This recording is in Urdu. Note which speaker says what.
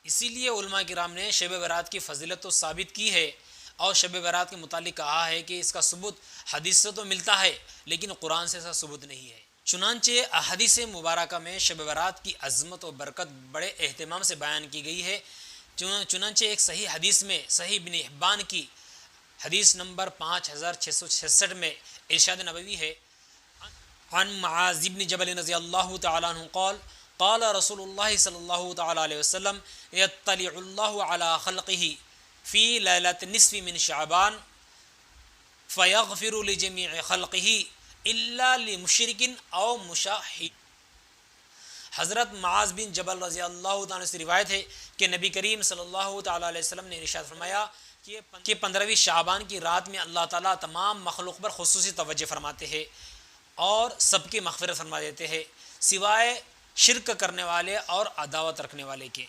Speaker 1: اسی لیے علماء کرام نے شب برات کی فضیلت تو ثابت کی ہے، اور شب برات کے متعلق کہا ہے کہ اس کا ثبوت حدیث سے تو ملتا ہے لیکن قرآن سے ایسا ثبوت نہیں ہے۔ چنانچہ احادیث مبارکہ میں شب برات کی عظمت و برکت بڑے اہتمام سے بیان کی گئی ہے۔ چنانچہ ایک صحیح حدیث میں، صحیح ابن حبان کی حدیث نمبر 5666 میں ارشاد نبوی ہے، عن معاذ بن جبل رضی اللہ تعالی عنہ قال قال رسول اللہ صلی اللہ تعالی علیہ وسلم یطلع اللہ علی خلقہ فی لیلۃ نصف من شعبان فیغفر لجمیع خلقہ الا لمشرک او مشاہد۔ حضرت معاذ بن جبل رضی اللہ تعالیٰ سے روایت ہے کہ نبی کریم صلی اللہ تعالیٰ علیہ وسلم نے ارشاد فرمایا کہ 15ویں شعبان کی رات میں اللہ تعالیٰ تمام مخلوق پر خصوصی توجہ فرماتے ہیں اور سب کی مغفرت فرما دیتے ہیں سوائے شرک کرنے والے اور عداوت رکھنے والے کے۔